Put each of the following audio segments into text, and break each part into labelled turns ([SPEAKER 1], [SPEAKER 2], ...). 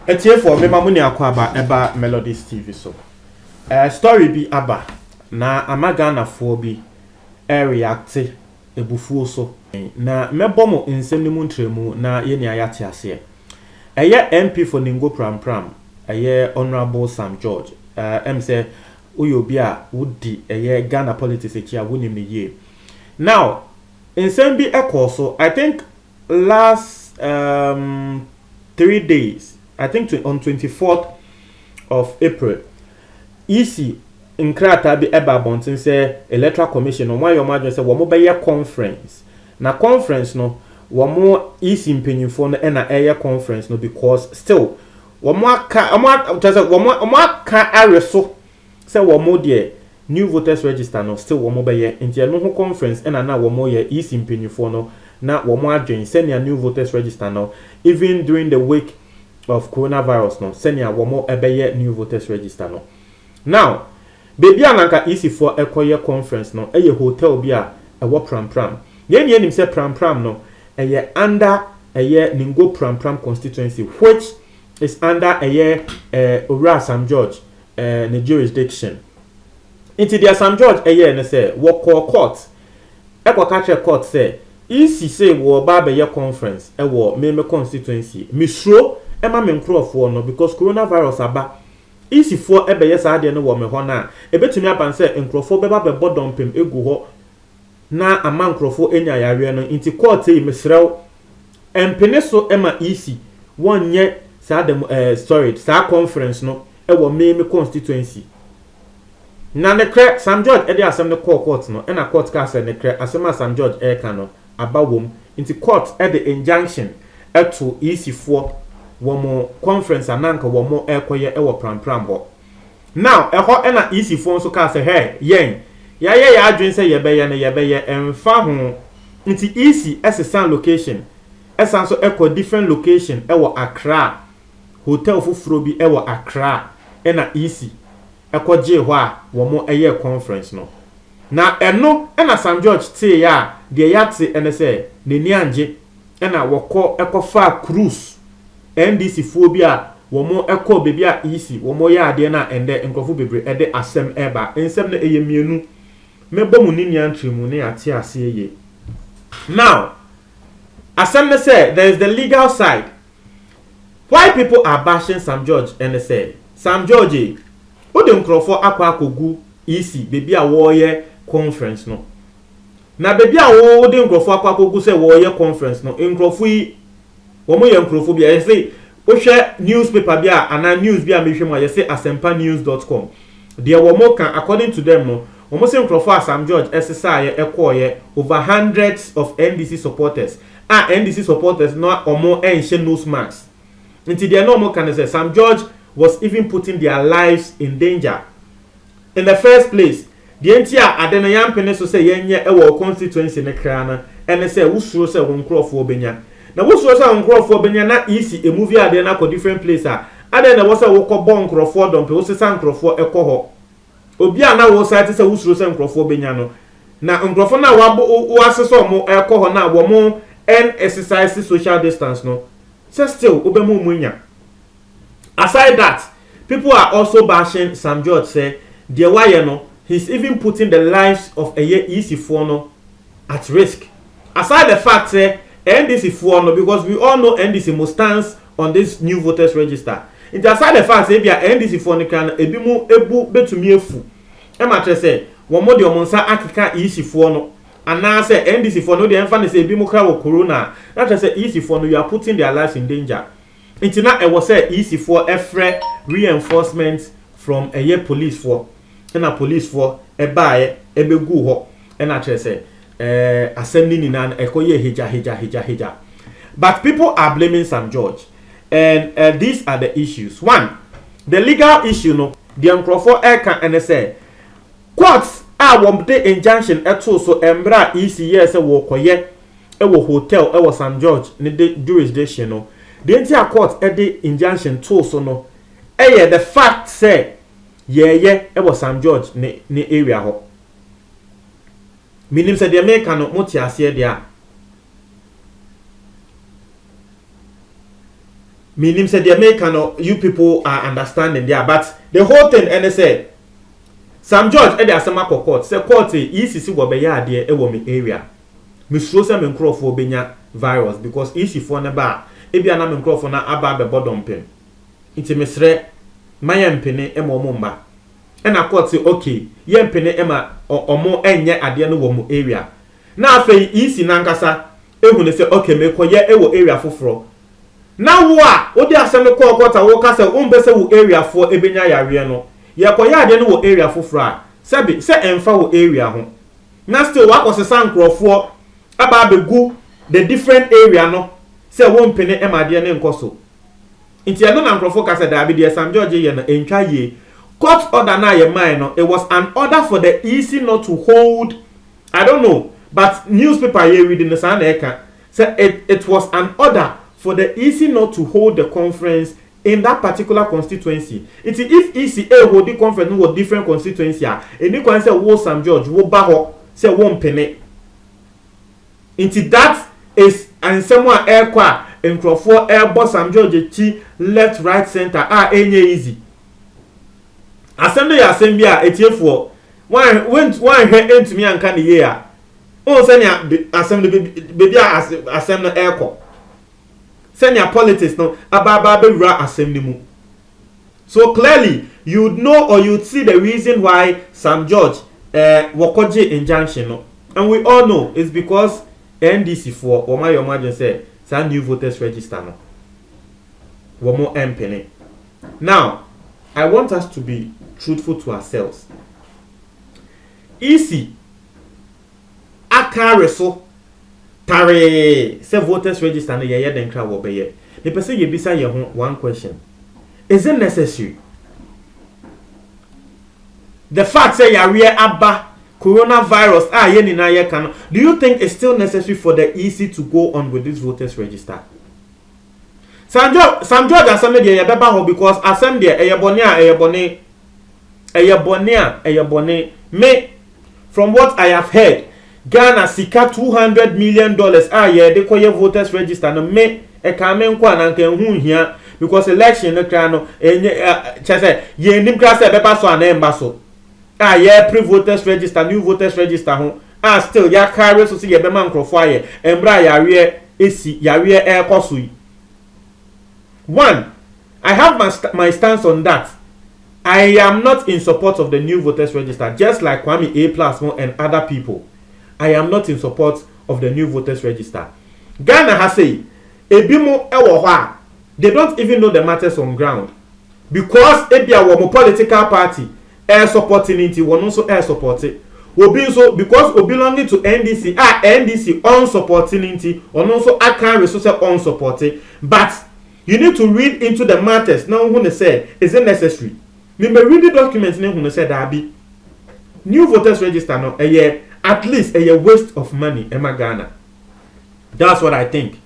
[SPEAKER 1] Etie for me mamuni akwaba eba Melodies TV so. Story bi aba na amagana fo bi react ebufuo so. Na mebomo nsem ni mu ntremu na ye ni ayate ase. Eye MP for Ningo Pram Pram, eye Honorable Sam George. Say uyo bi a wudi eye Ghana politics ekia wonim ni ye. Now, nsem bi ekoso, I think last 3 days, I think on 24th of April, EC nkrata bi eba bontin say Electoral Commission on why your margin say womo be conference. Na conference no womo EC mpanyimfo no na eye conference no because still womo aka areso say womo de new voters register no still womo be ye ntia no ho conference na womo ye EC mpanyimfo no na womo adwen send your new voters register no even during the week of coronavirus no send your womo ebeye new voters register no. Now baby ananka EC for ekoye conference no eye hotel bi a ewo Pram Pram yen nim say Pram Pram no eye under eye Ningo Pram Pram constituency which is under eye Owura Sam George ne jurisdiction. Into the Sam George eye ne say wo court catch court say EC say wo ba be ye conference ewo meme constituency misro ema me nkrofo no because coronavirus aba EC for ebe yes ade no wo me ho na ebetumi aban say nkrofo beba be bodompem egu ho na ama nkrofo enya yare no inti court e mesrew empene so ema EC wonye sa dem sa conference no ewo meme constituency na ne kre Sam George ede asem ne court no na court ka say ne kre asem Sam George e ka no abawom inti court ede injunction eto EC for womo conference ananka womo ekoye ewo Pram Pram ho. Now eho na EC for so ka say hey yen ya adwen say yebeye emfa ho nti EC esesan location esan so eko different location ewo Accra hotel fufuro bi ewo Accra na EC eko je ho a womo eye conference no. Na eno na Sam George tie ya de yate ene say neni anje na woko ekofa cruise NDC phobia womo eko bebi a EC womo ya ade na ende nkofo bebre ede asem eba ensem na eyemienu mebomu ni niantrimu ne ate ase ye. Now asem ne say there is the legal side. Why people are bashing Sam George and say Sam George o de nkrofo akwa akogu EC bebi a wo ye conference no. Na bebi a wo de nkrofo akwa akogu say wo ye conference no nkrofo yi womo ye nkrofo bia ye say o hwe newspaper bia ana news bia me hwe mo ye say asempanews.com de womo kan according to them no womo say nkrofo Sam George SSA ye ekoye over hundreds of NDC supporters NDC supporters no omo enhye nose mask nti de no mo kan say Sam George was even putting their lives in danger in the first place. The entia adena yampene so say yenye ewo constituency ne kra na ene say wusuro say won nkrofo obenya na wusuro say won nkrofo obenya na EC a movie ade na ko different place ade na wo say wo ko bon nkrofo dompe wo sesa nkrofo ekoho obi a na wo say say wusuro say nkrofo obenya no na nkrofo na wo aseso mo ekoho na wo mo en exercise social distance no say still obemu munya. Aside that, people are also bashing Sam George say the why no he's even putting the lives of a EC for no at risk. Aside the fact say NDC for no because we all know NDC must stand on this new voters register. It aside the fact say be NDC for no can ebi mu ebu betumi efu. E ma tre say one more the omonsa akika EC for no and now say NDC for no the emfa say ebi mu kra wo corona. That say EC for no you are putting their lives in danger. Intina e was say EC for efre reinforcement from a year police for na police for e bae e begu ho na tre say assembly ni na ekoye hija. But people are blaming Sam George and these are the issues. One, the legal issue no the nkrofo eka and say courts womde injunction eto so embra EC yes e wo koye e wo hotel e wo Sam George ne jurisdiction no the entire court the injunction to so no the fact say e was Sam George ne area ho Minim said the American no moti ase dia. Minim said the American no you people are understanding there, but the whole thing and they say Sam George the asema court say court ECC wo be ya ade e wo me area. Me sure say me nkrofo benya virus because ECC for na ba e bia na me nkrofo na aba be bodompem. Nti mesre mayempene e mo mba. E na court say okay, yempene e ma omo enye ade no wo mo area. Na afei ECC na nkasa ehu ne say okay me koye e wo area foforo. Na wo a odi asem ko okota wo ka say umbese wo area for ebenya yare no. Ye koye ade no wo area foforo a sebi se emfa wo area ho. Na still wa kosesa nkrofo aba abegu the different area no say won pene e ma ade ne nkoso. Nti eno na nkrofo ka say da bi de Sam George ye no entwa ye. Court order na ye mine no, it was an order for the EC not to hold, I don't know, but newspaper here reading the San Eka said it was an order for the EC not to hold the conference in that particular constituency. It if ECA hold the conference with different constituency, any can say wo Sam George wo baho say won pene. Into that is and someone air kwa in Crawford air boss Sam George chi left right center any easy. Assembly assembly etiefo one he entumi anka ne ye a o se ne assembly baby assembly eko se ne politics no ababa bewura assembly mu. So clearly you know or you see the reason why Sam George wakoje injunction no, and we all know it's because NDC for or my imagine say some new voters register no wo mo empene. Now I want us to be truthful to ourselves. Easy akareso tare se voters register na ye den kra wo beye. The person ye bisa ye ho one question. Is it necessary? The fact say yare aba coronavirus ye ni na ye kan. Do you think it's still necessary for the EC to go on with this voters register? Sam George asem de ye beba ho because asem de eye bone me from what I have heard Ghana sika $200 million ye de koye voters register no me e ka me nko ananka hu hia because election no kra no enye chese ye nim kra se beba so anemba so ye pre voters register new voters register ho still ya carry so se ye be man krofo aye embra yare esi yare e koso. One, I have my stance on that. I am not in support of the new voters register, just like Kwame A+ and other people. I am not in support of the new voters register. Ghana has said, Ebimo ewoha, they don't even know the matters on ground. Because ebia womo political party air supporting it, one also air supported. So because we belonging to NDC, NDC unsupporting it, one also can resources unsupported. But you need to read into the matters. Now, when they say, is it necessary? Me read the documents. Now, when they say that be new voters register now, at least a waste of money. Emma Ghana. That's what I think.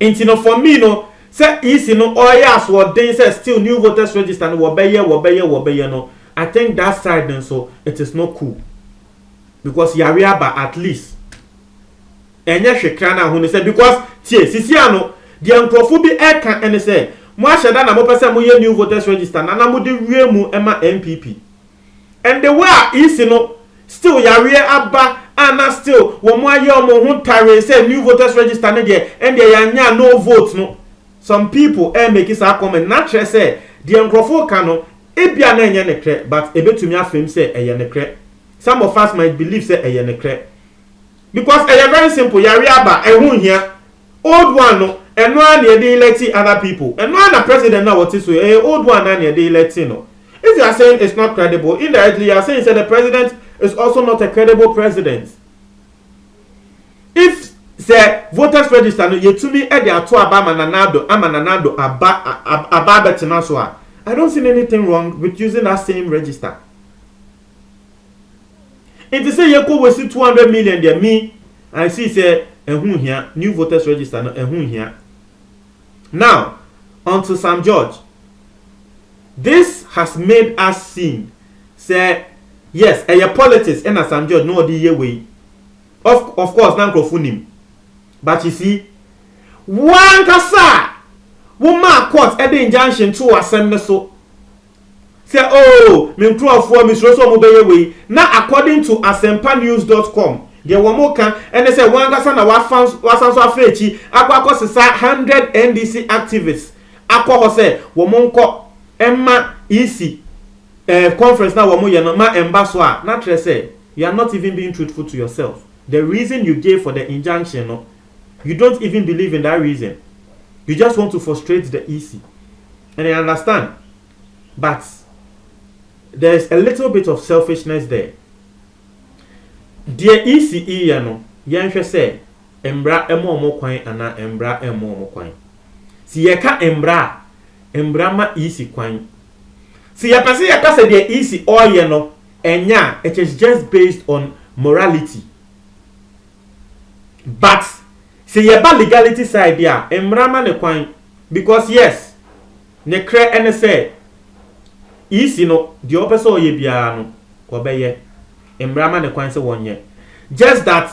[SPEAKER 1] And you know, for me, no, say easy no. Oh yes, what they say still new voters register. No, wobeya no. I think that side then so it is not cool because yariaba at least. Enya shekrana when they say because tie sisiano. The nkrofo bi eka ene say mo aheda na mo pese mo ye new voters register na mo de wie mu ema MPP and the way isi no still yare aba ana still wo mo aye omo ho tare say new voters register ne de and they yanya no vote no. Some people make it a comment na tre say the nkrofo ka no ebia na enye ne kre but ebetumi afem say eye ne kre. Some of us might believe say eye ne kre because eye very simple yare aba ehun hia old one no. And one year they electing other people. And one the president now what is so old one and they electing no. If you are saying it's not credible, indirectly you are saying the president is also not a credible president. If the voters register no yetumi e dey ato aba amananado aba betina so I don't see anything wrong with using that same register. If you say you go with 200 million there me I see say ehun here new voters register no ehun here. Now, on to Sam George. This has made us see, say, yes politics and Sam George no the way of course na microphone but you see one kasa woman court e dey injunction to asem so say oh me nkrofo me so mo beye we na according to asempanews.com there one more can and they say one kasa na wasanso afechi akwa sisa 100 NDC activists akwa ho say wo mo nko emma EC conference na wo mo ye no ma emba so a na tre say you are not even being truthful to yourself. The reason you gave for the injunction, no, you don't even believe in that reason. You just want to frustrate the EC. And I understand. But there's a little bit of selfishness there. Dear EC, you know, you say, Embra emo mo kwan ana embra emo mo kwan. Si yeka embra ma EC kwan. Si ya pese yeka say the EC all ye no, enya, it is just based on morality. But say yeba legality side there, emrama ne kwan because yes, ne kre ene say EC no the opese oye bia no ko beye emrama ne kwan say wonye. Just that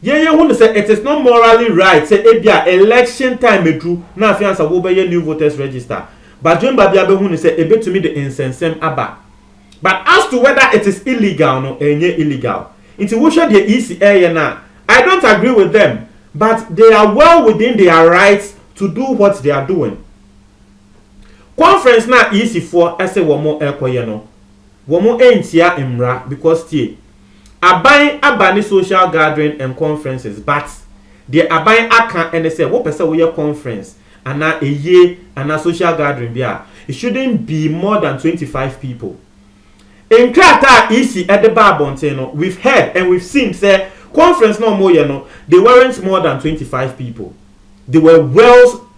[SPEAKER 1] ye hu say it is not morally right say ebia election time edru na afiansa wo beye new voters register. But Jumba bia be hu say ebetumi the insensem aba. But as to whether it is illegal no enye illegal. Into wo should the EC area na I don't agree with them, but they are well within their rights to do what they are doing. Conference na easy for ese womo ekoye no. Womo entia imra because tie aban abani social gathering and conferences, but the aban aka and say wo pese wo ye conference ana eye ana social gathering bia it shouldn't be more than 25 people. In Krata easy at the Barbonte no, we've heard and we've seen say conference no more you know they weren't more than 25 people. They were well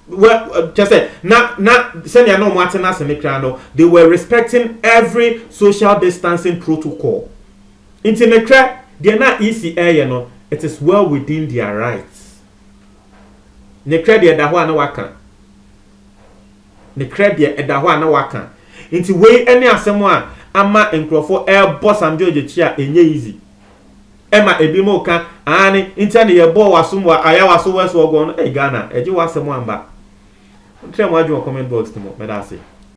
[SPEAKER 1] just say na send no matter no they were respecting every social distancing protocol. Into the they are not easy air you know it is well within their rights. Ne credit da ho na waka. Ne credit da ho na waka. Into way any asemo a ama enkrofo boss am George chia enye easy. Emma ebimo ka ani interne ye bo wasum wa aya waso weso ogo no Ghana eje wasemo amba. Ntre mo adwo comment box to mo me da say